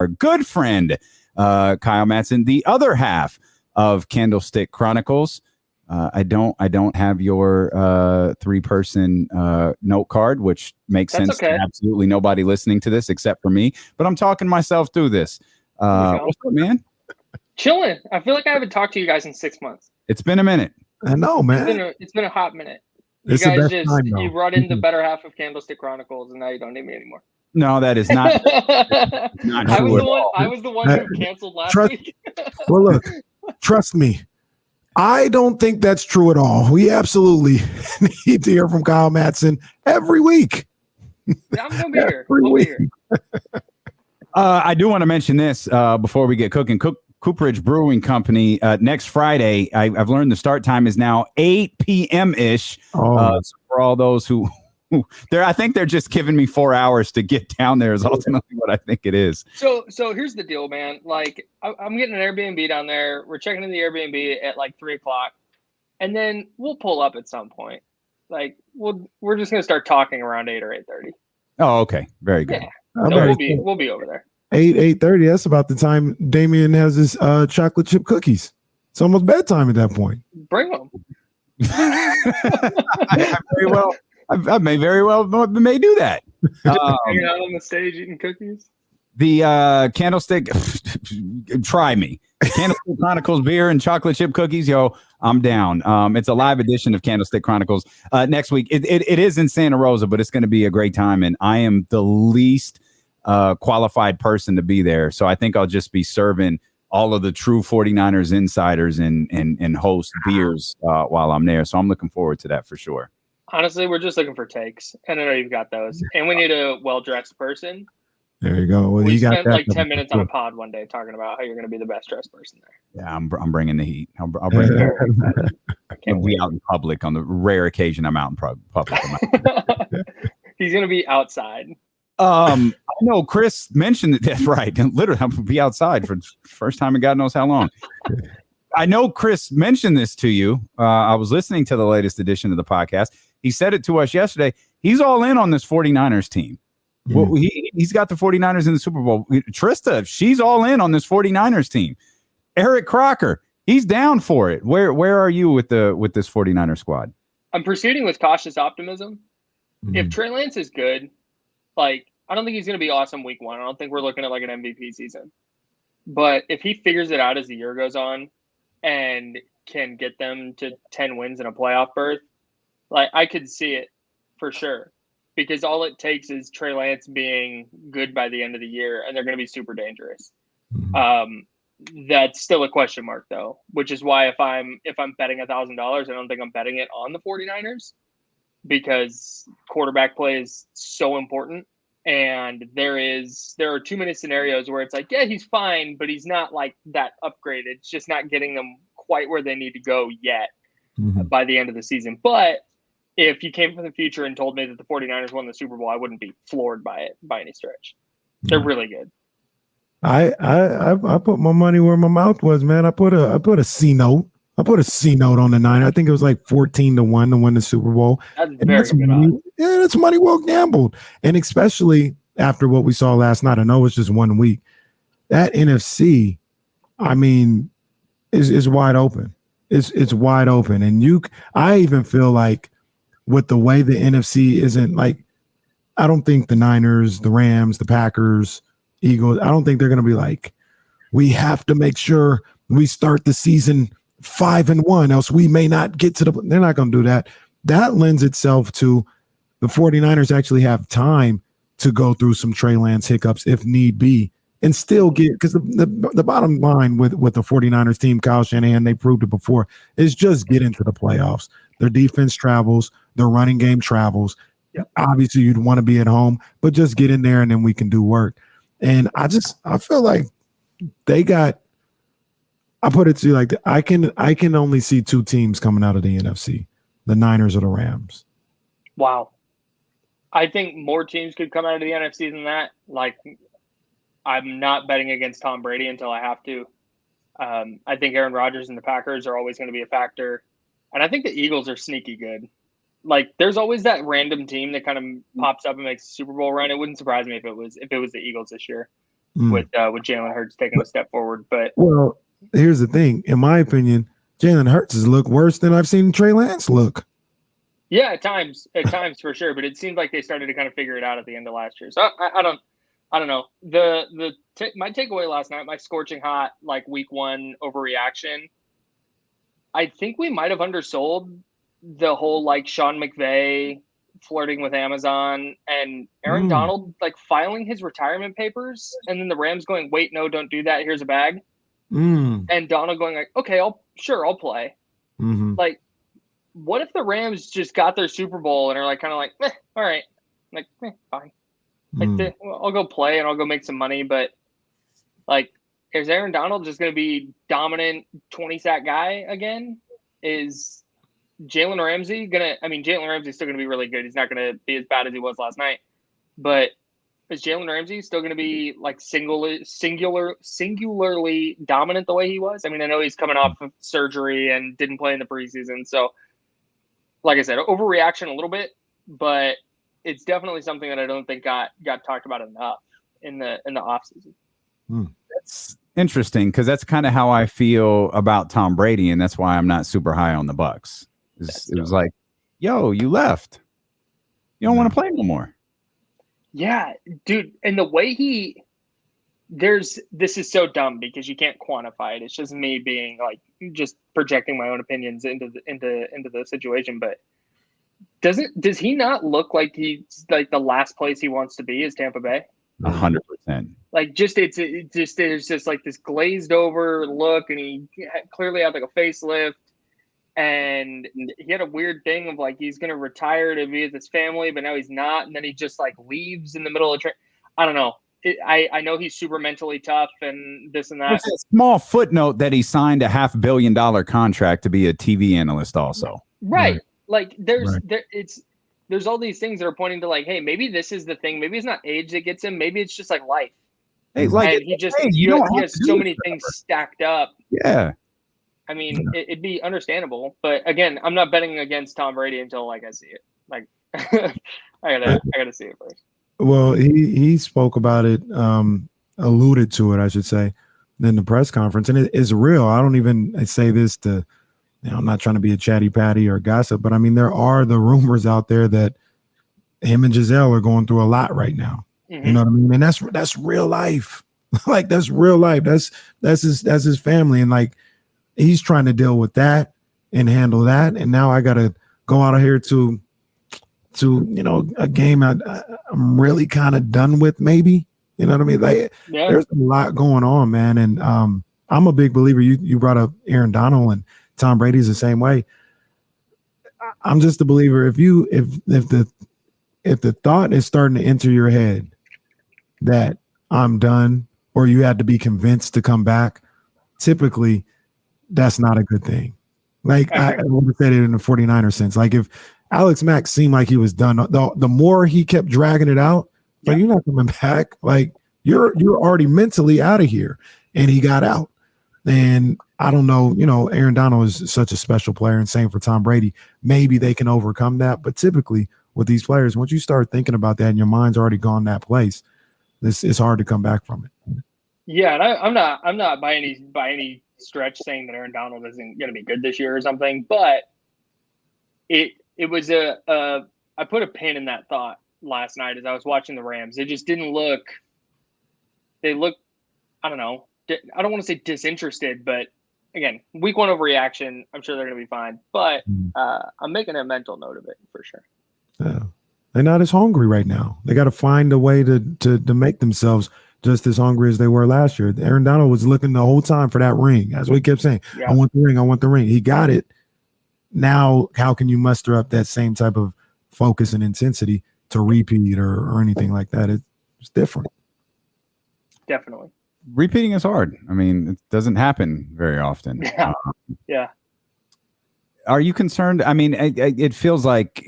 our good friend, Kyle Madson, the other half of Candlestick Chronicles. I don't have your 3-person note card, which makes sense to absolutely nobody listening to this except for me. But I'm talking myself through this. What's up, man? Chilling. I feel like I haven't talked to you guys in 6 months. It's been a minute. I know, man. It's been a hot minute. You guys you brought in the better half of Candlestick Chronicles, and now you don't need me anymore. No, that is not. I was the one who canceled last week. Well, look, trust me. I don't think that's true at all. We absolutely need to hear from Kyle Madson every week. Yeah, I'm going to be here. We'll be here. I do want to mention this before we get cooking. Cooperage Brewing Company next Friday. I've learned the start time is now 8 p.m.-ish. So for all those who I think they're just giving me 4 hours to get down there is ultimately what I think it is. So here's the deal, man. Like I'm getting an Airbnb down there. We're checking in the Airbnb at like 3:00, and then we'll pull up at some point. Like we're just gonna start talking around 8 or 8:30. Oh, okay, very good. Yeah. So we'll be over there. 8:30. That's about the time Damien has his chocolate chip cookies. It's almost bedtime at that point. Bring them. I may very well do that. Hanging out on the stage eating cookies. The Candlestick, try me. Candlestick Chronicles beer and chocolate chip cookies. Yo, I'm down. It's a live edition of Candlestick Chronicles next week. It is in Santa Rosa, but it's going to be a great time. And I am the least qualified person to be there. So I think I'll just be serving all of the true 49ers insiders and host beers while I'm there. So I'm looking forward to that for sure. Honestly, we're just looking for takes, and I know you've got those. And we need a well-dressed person. There you go. Well, we spent like 10 minutes on a pod one day talking about how you're going to be the best dressed person there. Yeah, I'm bringing the heat. I'll bring it. I can't be out in public on the rare occasion I'm out in public. He's going to be outside. I know Chris mentioned that. Right. Literally, I'm going to be outside for the first time in God knows how long. I know Chris mentioned this to you. I was listening to the latest edition of the podcast. He said it to us yesterday. He's all in on this 49ers team. Mm-hmm. Well, he's got the 49ers in the Super Bowl. Trista, she's all in on this 49ers team. Eric Crocker, he's down for it. Where are you with this 49er squad? I'm proceeding with cautious optimism. Mm-hmm. If Trey Lance is good, like I don't think he's going to be awesome week 1. I don't think we're looking at like an MVP season. But if he figures it out as the year goes on and can get them to 10 wins and a playoff berth, like I could see it for sure. Because all it takes is Trey Lance being good by the end of the year, and they're going to be super dangerous. Mm-hmm. That's still a question mark, though, which is why if I'm betting $1,000, I don't think I'm betting it on the 49ers because quarterback play is so important. And there are too many scenarios where it's like, yeah, he's fine, but he's not like that upgrade. It's just not getting them quite where they need to go yet by the end of the season. But if you came from the future and told me that the 49ers won the Super Bowl, I wouldn't be floored by it by any stretch. They're really good. I put my money where my mouth was, man. I put a C note. I put a C note on the Niners. I think it was like 14-1 to win the Super Bowl. That's very good. That's money well gambled. And especially after what we saw last night. I know it's just 1 week. That NFC, I mean, is wide open. It's wide open. And I even feel like with the way the NFC isn't like, I don't think the Niners, the Rams, the Packers, Eagles, I don't think they're going to be like, we have to make sure we start the season 5-1, else we may not get to they're not going to do that. That lends itself to the 49ers actually have time to go through some Trey Lance hiccups if need be and still get, because the bottom line with the 49ers team, Kyle Shanahan, they proved it before, is just get into the playoffs. Their defense travels. Their running game travels. Yep. Obviously, you'd want to be at home, but just get in there and then we can do work. And I feel like I put it to you like I can only see 2 teams coming out of the NFC, the Niners or the Rams. Wow. I think more teams could come out of the NFC than that. Like, I'm not betting against Tom Brady until I have to. I think Aaron Rodgers and the Packers are always going to be a factor. And I think the Eagles are sneaky good. Like, there's always that random team that kind of pops up and makes a Super Bowl run. It wouldn't surprise me if it was the Eagles this year. with Jalen Hurts taking a step forward. But well, here's the thing. In my opinion, Jalen Hurts has looked worse than I've seen Trey Lance look. yeah, at times for sure. But it seemed like they started to kind of figure it out at the end of last year. So I don't know. My takeaway last night, my scorching hot like week one overreaction. I think we might have undersold the whole like Sean McVay flirting with Amazon and Aaron Donald like filing his retirement papers, and then the Rams going, "Wait, no, don't do that. Here's a bag." And Donald going like, "Okay, I'll play." Like, what if the Rams just got their Super Bowl and are like kind of like, all right, like fine, like I'll go play and I'll go make some money, but like, is Aaron Donald just going to be dominant 20-sack guy again? Is Jalen Ramsey going to – I mean, Jalen Ramsey's still going to be really good. He's not going to be as bad as he was last night. But is Jalen Ramsey still going to be like singularly dominant the way he was? I mean, I know he's coming off of surgery and didn't play in the preseason. So, like I said, overreaction a little bit, but it's definitely something that I don't think got talked about enough in the offseason. That's interesting because that's kind of how I feel about Tom Brady, and that's why I'm not super high on the Bucs. It was like, yo, you left. You don't want to play no more. Yeah, dude. And the way this is so dumb because you can't quantify it. It's just me being like just projecting my own opinions into the situation. But does he not look like he's like the last place he wants to be is Tampa Bay? 100%. Like there's just like this glazed over look, and he clearly had like a facelift, and he had a weird thing of like he's gonna retire to be with his family, but now he's not, and then he just like leaves in the middle of I don't know. I know he's super mentally tough and this and that. There's a small footnote that he signed a $500 million contract to be a TV analyst also. Right. Like there's all these things that are pointing to like, hey, maybe this is the thing. Maybe it's not age that gets him. Maybe it's just like life. Hey, like and he has so many things stacked up. Yeah. I mean, it'd be understandable, but again, I'm not betting against Tom Brady until like I see it. Like I gotta see it first. Well, he spoke about it, alluded to it, I should say, in the press conference, and it's real. I don't even say this to, I'm not trying to be a chatty patty or gossip, but I mean there are the rumors out there that him and Giselle are going through a lot right now. You know what I mean? And that's real life. Like that's real life. That's his family, and like he's trying to deal with that and handle that. And now I got to go out of here to a game I'm really kind of done with, maybe. You know what I mean? Like there's a lot going on, man. And I'm a big believer. You brought up Aaron Donald, and Tom Brady's the same way. I'm just a believer. If the thought is starting to enter your head that I'm done, or you had to be convinced to come back, typically that's not a good thing. Like I would have said it in the 49er sense. Like if Alex Mack seemed like he was done, the more he kept dragging it out, like you're not coming back. Like you're already mentally out of here, and he got out. And I don't know, Aaron Donald is such a special player, and same for Tom Brady. Maybe they can overcome that, but typically with these players, once you start thinking about that and your mind's already gone that place, it's hard to come back from it. Yeah, and I'm not by any stretch saying that Aaron Donald isn't going to be good this year or something, but it was I put a pin in that thought last night as I was watching the Rams. It just didn't look. They look, I don't know. I don't want to say disinterested, but again, week one overreaction. I'm sure they're going to be fine, but I'm making a mental note of it for sure. Yeah, they're not as hungry right now. They got to find a way to make themselves just as hungry as they were last year. Aaron Donald was looking the whole time for that ring. That's what he kept saying. Yeah. I want the ring. I want the ring. He got it. Now, how can you muster up that same type of focus and intensity to repeat or anything like that? It's different. Definitely. Repeating is hard. I mean, it doesn't happen very often. Yeah. Are you concerned? I mean, it feels like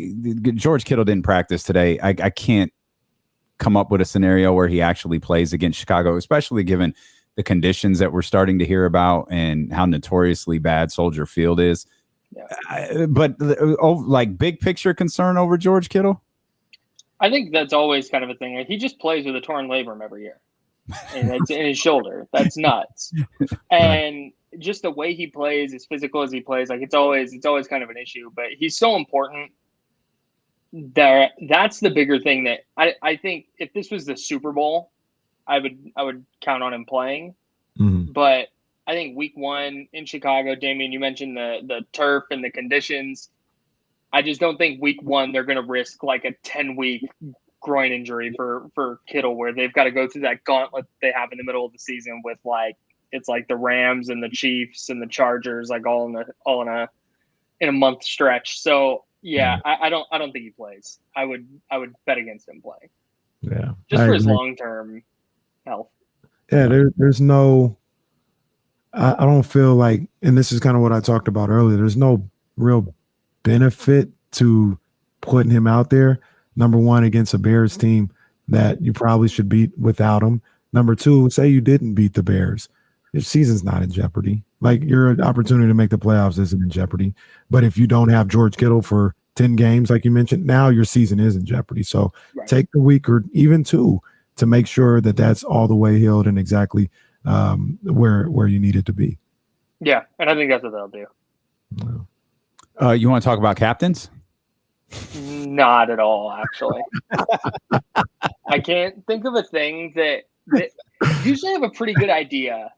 George Kittle didn't practice today. I can't come up with a scenario where he actually plays against Chicago, especially given the conditions that we're starting to hear about and how notoriously bad Soldier Field is. Yeah. But like big picture concern over George Kittle? I think that's always kind of a thing. He just plays with a torn labrum every year. and it's in his shoulder. That's nuts. And just the way he plays, as physical as he plays, like it's always kind of an issue. But he's so important. That's the bigger thing that I think if this was the Super Bowl, I would count on him playing. Mm-hmm. But I think week 1 in Chicago, Damian, you mentioned the turf and the conditions. I just don't think week 1 they're going to risk like a 10-week groin injury for Kittle, where they've got to go through that gauntlet they have in the middle of the season with it's like the Rams and the Chiefs and the Chargers, like all in a month stretch. So yeah, I don't think he plays. I would bet against him playing. Yeah, just for his long-term health. Yeah, there's no. I don't feel like, and this is kind of what I talked about earlier. There's no real benefit to putting him out there. Number one, against a Bears team that you probably should beat without him. Number two, say you didn't beat the Bears. Your season's not in jeopardy. Like, your opportunity to make the playoffs isn't in jeopardy. But if you don't have George Kittle for 10 games, like you mentioned, now your season is in jeopardy. So take the week or even 2 to make sure that that's all the way healed and exactly where you need it to be. Yeah, and I think that's what they'll do. You want to talk about captains? Not at all, actually. I can't think of a thing that usually I have a pretty good idea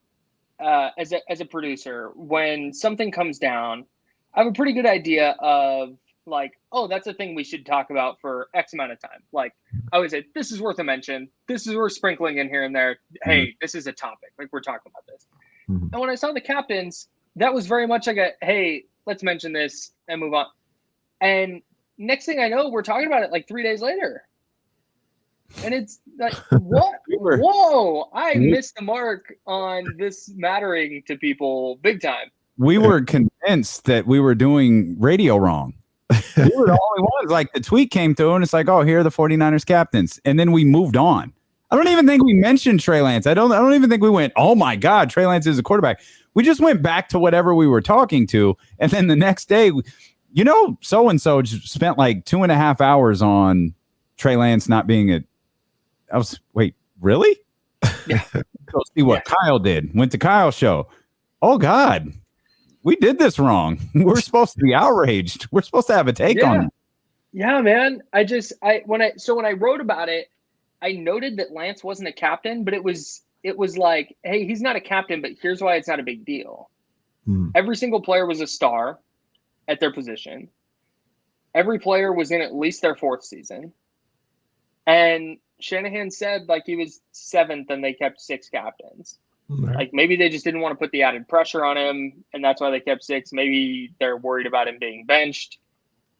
as a producer. When something comes down, I have a pretty good idea of like, oh, that's a thing we should talk about for X amount of time. Like, I always say, this is worth a mention. This is worth sprinkling in here and there. Hey, this is a topic. Like, we're talking about this. Mm-hmm. And when I saw the captains, that was very much like hey, let's mention this and move on. And next thing I know, we're talking about it like 3 days later. And it's like, what? Whoa, I missed the mark on this mattering to people big time. We were convinced that we were doing radio wrong. We were the only ones. Like, the tweet came through and it's like, oh, here are the 49ers captains. And then we moved on. I don't even think we mentioned Trey Lance. I don't even think we went, oh my God, Trey Lance is a quarterback. We just went back to whatever we were talking to. And then the next day, so-and-so just spent like 2.5 hours on Trey Lance not being wait, really? Yeah. Go see what Kyle did. Went to Kyle's show. Oh God, we did this wrong. We're supposed to be outraged. We're supposed to have a take on it. Yeah, man. When I wrote about it, I noted that Lance wasn't a captain, but it was like, hey, he's not a captain, but here's why it's not a big deal. Every single player was a star at their position. Every player was in at least their 4th season. And Shanahan said like he was 7th and they kept 6 captains. Right. Like, maybe they just didn't want to put the added pressure on him, and that's why they kept 6. Maybe they're worried about him being benched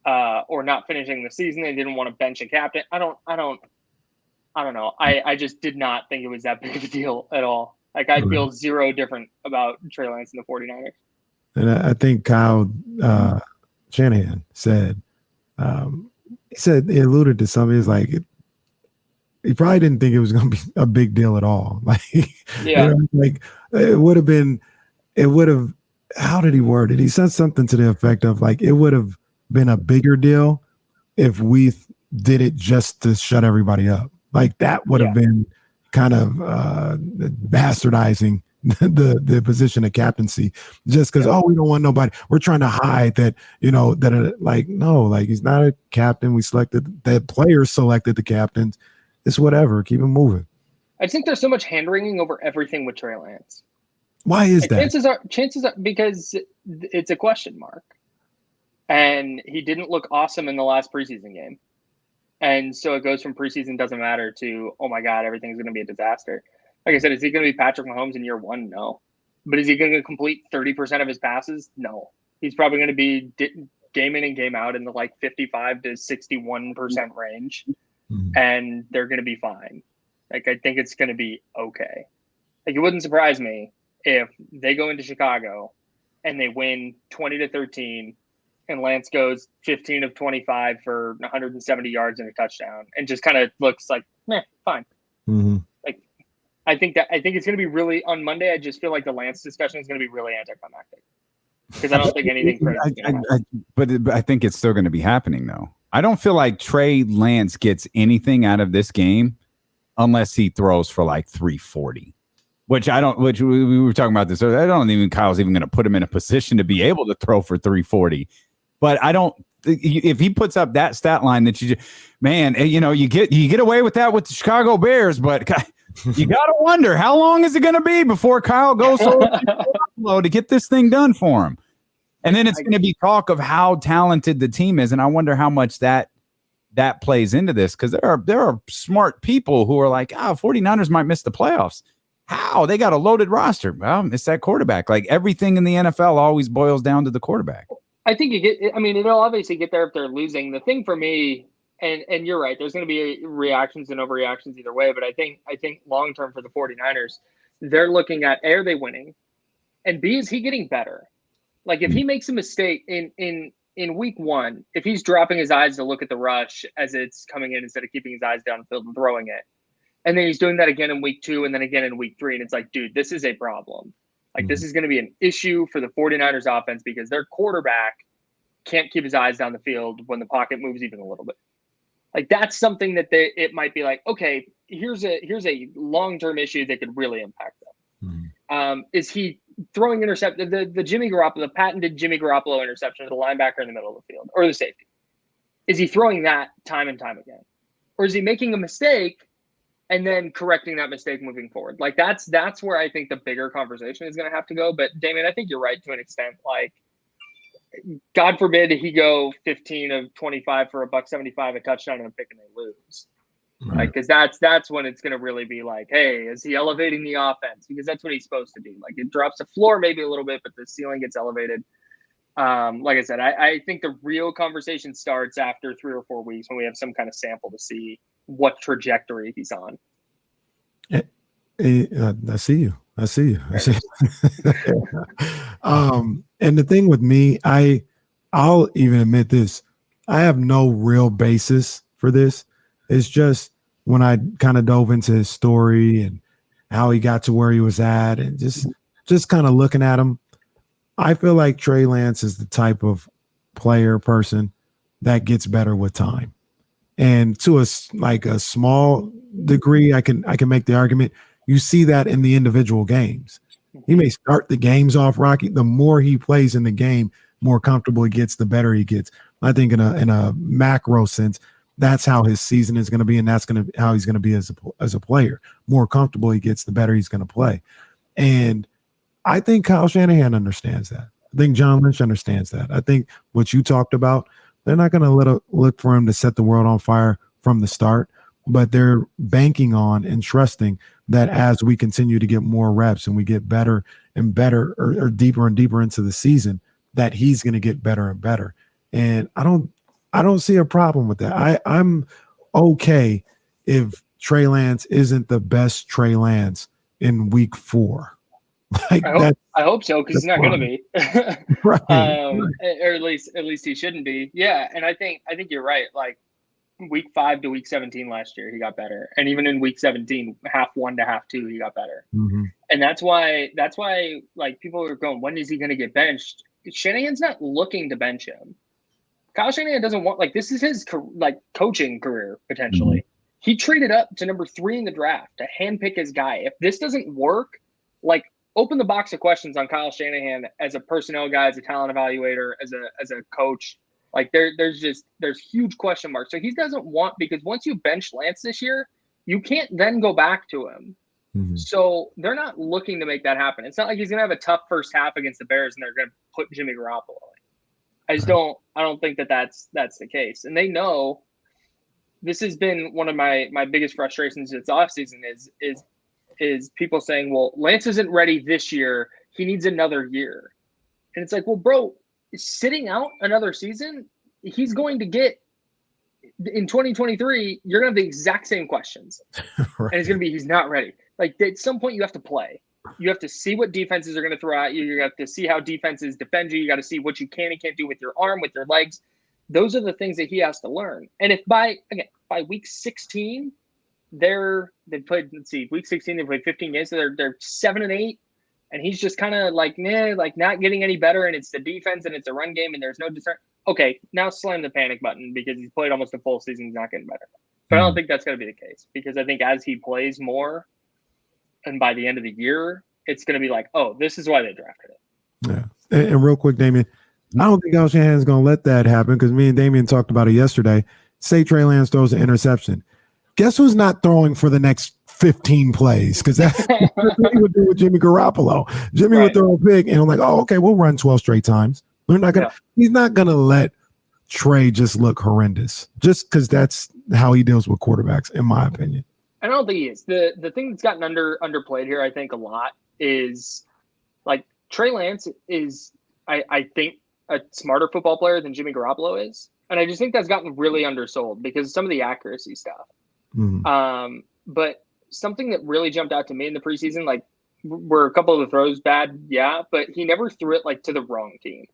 or not finishing the season. They didn't want to bench a captain. I don't know. I just did not think it was that big of a deal at all. Like, I feel zero different about Trey Lance and the 49ers. And I think Kyle Shanahan said, he alluded to something. He's like, he probably didn't think it was going to be a big deal at all. Like, like it would have, how did he word it? He said something to the effect of like, it would have been a bigger deal if we did it just to shut everybody up. Like, that would have been kind of bastardizing the position of captaincy, just because we don't want nobody. We're trying to hide that, he's not a captain. We selected the players, selected the captains. It's whatever. Keep him moving. I think there's so much hand wringing over everything with Trey Lance. Why is that? Chances are because it's a question mark, and he didn't look awesome in the last preseason game. And so it goes from preseason doesn't matter to, oh my God, everything's going to be a disaster. Like I said, is he going to be Patrick Mahomes in year 1? No. But is he going to complete 30% of his passes? No. He's probably going to be game in and game out in the like 55 to 61% range. Mm-hmm. And they're going to be fine. Like, I think it's going to be okay. Like, it wouldn't surprise me if they go into Chicago and they win 20-13 and Lance goes 15 of 25 for 170 yards and a touchdown and just kind of looks like, fine. Mm-hmm. Like, I think it's going to be really, on Monday, I just feel like the Lance discussion is going to be really anticlimactic because I don't think anything crazy. But I think it's still going to be happening, though. I don't feel like Trey Lance gets anything out of this game unless he throws for like 340. Which we were talking about this. I don't even Kyle's even going to put him in a position to be able to throw for 340. But I don't. If he puts up that stat line that you get away with that with the Chicago Bears, but you got to wonder how long is it going to be before Kyle goes to get this thing done for him. And then it's going to be talk of how talented the team is, and I wonder how much that plays into this, because there are smart people who are like, 49ers might miss the playoffs. How? They got a loaded roster. Well, it's that quarterback. Like everything in the NFL always boils down to the quarterback. I think it'll obviously get there if they're losing. The thing for me, and you're right, there's going to be reactions and overreactions either way, but I think long term for the 49ers, they're looking at A, are they winning? And B, is he getting better? Like if he makes a mistake in week 1, if he's dropping his eyes to look at the rush as it's coming in instead of keeping his eyes downfield and throwing it, and then he's doing that again in week 2 and then again in week 3. And it's like, dude, this is a problem. Like, this is going to be an issue for the 49ers offense because their quarterback can't keep his eyes down the field when the pocket moves even a little bit. Like, that's something that it might be like, okay, here's a long-term issue that could really impact them. Is he throwing interception, the Jimmy Garoppolo, the patented Jimmy Garoppolo interception to the linebacker in the middle of the field or the safety? Is he throwing that time and time again? Or is he making a mistake and then correcting that mistake moving forward? Like that's where I think the bigger conversation is going to have to go. But Damien, I think you're right to an extent. Like, God forbid he go 15 of 25 for $175, a touchdown and a pick, and they lose. Right. Like, because that's when it's going to really be like, hey, is he elevating the offense? Because that's what he's supposed to do. Like, it drops the floor maybe a little bit, but the ceiling gets elevated. Like I said, I think the real conversation starts after 3 or 4 weeks when we have some kind of sample to see what trajectory he's on. I see you. And the thing with me, I'll even admit this. I have no real basis for this. It's just when I kind of dove into his story and how he got to where he was at, and just kind of looking at him, I feel like Trey Lance is the type of person that gets better with time. And to a small degree, I can make the argument. You see that in the individual games. He may start the games off rocky. The more he plays in the game, more comfortable he gets, the better he gets. I think in a macro sense, that's how his season is going to be, and that's how he's going to be as a player. More comfortable he gets, the better he's going to play. And I think Kyle Shanahan understands that. I think John Lynch understands that. I think what you talked about, they're not going to look for him to set the world on fire from the start, but they're banking on and trusting that as we continue to get more reps and we get better and better or deeper and deeper into the season, that he's going to get better and better. And I don't see a problem with that. I'm okay if Trey Lance isn't the best Trey Lance in week 4. Like I hope so, because he's not going to be, right. Or at least he shouldn't be. Yeah, and I think you're right. Like week 5 to week 17 last year, he got better, and even in week 17, half 1 to half 2, he got better. Mm-hmm. And that's why like people are going, when is he going to get benched? Shanahan's not looking to bench him. Kyle Shanahan doesn't want, like, this is his coaching career potentially. Mm-hmm. He traded up to number 3 in the draft to handpick his guy. If this doesn't work, like, open the box of questions on Kyle Shanahan as a personnel guy, as a talent evaluator, as a coach. Like there's huge question marks. So he doesn't want, because once you bench Lance this year, you can't then go back to him. Mm-hmm. So they're not looking to make that happen. It's not like he's gonna have a tough first half against the Bears and they're gonna put Jimmy Garoppolo in. I don't think that's the case. And they know this has been one of my biggest frustrations this offseason is people saying, well, Lance isn't ready this year. He needs another year. And it's like, well, bro, sitting out another season, he's going to get in 2023, you're going to have the exact same questions. Right. And it's going to be, he's not ready. Like at some point you have to play. You have to see what defenses are going to throw at you. You have to see how defenses defend you. You got to see what you can and can't do with your arm, with your legs. Those are the things that he has to learn. And if by week 16, they played, let's see, week 16, they played 15 games. So they're 7-8. And he's just kind of like, not getting any better. And it's the defense and it's a run game and there's no discern. Okay, now slam the panic button because he's played almost a full season. He's not getting better. But I don't think that's going to be the case, because I think as he plays more, and by the end of the year, it's going to be like, oh, this is why they drafted it. Yeah. And real quick, Damien, I don't think Al Shanahan's going to let that happen, because me and Damien talked about it yesterday. Say Trey Lance throws an interception. Guess who's not throwing for the next 15 plays? Because that's what he would do with Jimmy Garoppolo. Jimmy would throw a pick, and I'm like, oh, okay, we'll run 12 straight times. We're not gonna. He's not gonna let Trey just look horrendous, just because that's how he deals with quarterbacks, in my opinion. I don't think he is. The thing that's gotten underplayed here, I think, a lot is like Trey Lance is, I think, a smarter football player than Jimmy Garoppolo is. And I just think that's gotten really undersold because of some of the accuracy stuff. Mm-hmm. But something that really jumped out to me in the preseason, like, were a couple of the throws bad? Yeah, but he never threw it like to the wrong team.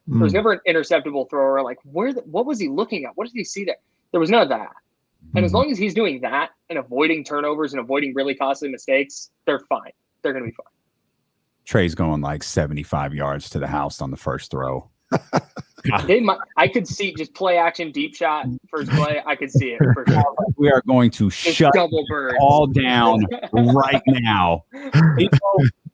Mm-hmm. There was never an interceptable thrower. Like, what was he looking at? What did he see there? There was none of that. Mm-hmm. And as long as he's doing that and avoiding turnovers and avoiding really costly mistakes, they're fine. They're going to be fine. Trey's going like 75 yards to the house on the first throw. I could see just play action deep shot first play. I could see it for sure. We are going to shut double bird all down right now.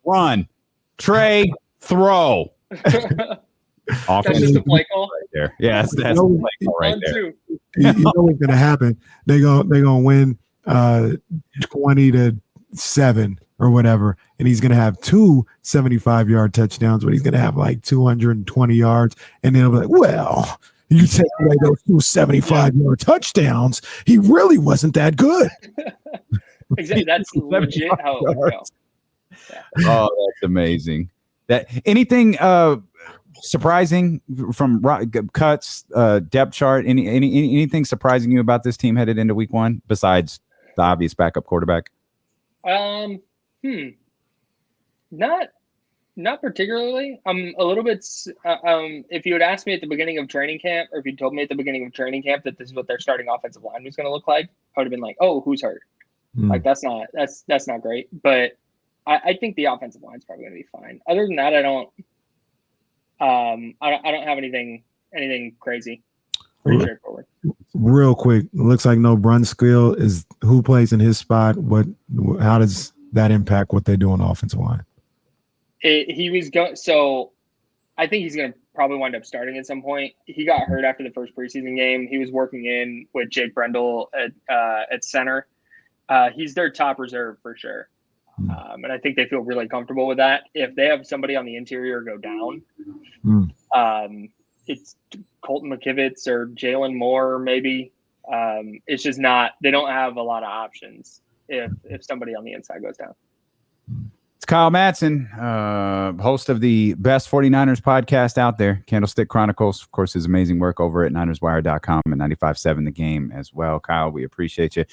Run, Trey, throw. That's just a play call right there. Yeah, that's the play call right there. You know what's going to happen? They're gonna win 20-7 or whatever, and he's going to have 2 75-yard touchdowns, but he's going to have like 220 yards, and then he'll be like, well, you take away those 2 75-yard touchdowns, he really wasn't that good. Exactly. That's legit how it would go. Yeah. Oh, that's amazing. That anything surprising from cuts, depth chart, anything surprising you about this team headed into week 1 besides the obvious backup quarterback? Not particularly. I'm a little bit. If you had asked me at the beginning of training camp, or if you told me at the beginning of training camp that this is what their starting offensive line was going to look like, I would have been like, "Oh, who's hurt?" Like that's not great. But I think the offensive line's probably going to be fine. Other than that, I don't have anything crazy. Pretty straightforward. Real quick, it looks like no Brunskill is who plays in his spot. How does that impact what they do on the offensive line? So I think he's going to probably wind up starting at some point. He got hurt after the first preseason game. He was working in with Jake Brendel at center. He's their top reserve for sure. And I think they feel really comfortable with that. If they have somebody on the interior go down, it's Colton McKivitz or Jalen Moore, maybe. It's just not, they don't have a lot of options if somebody on the inside goes down. It's Kyle Madson, host of the best 49ers podcast out there, Candlestick Chronicles. Of course, his amazing work over at NinersWire.com and 95.7 The Game as well. Kyle, we appreciate you.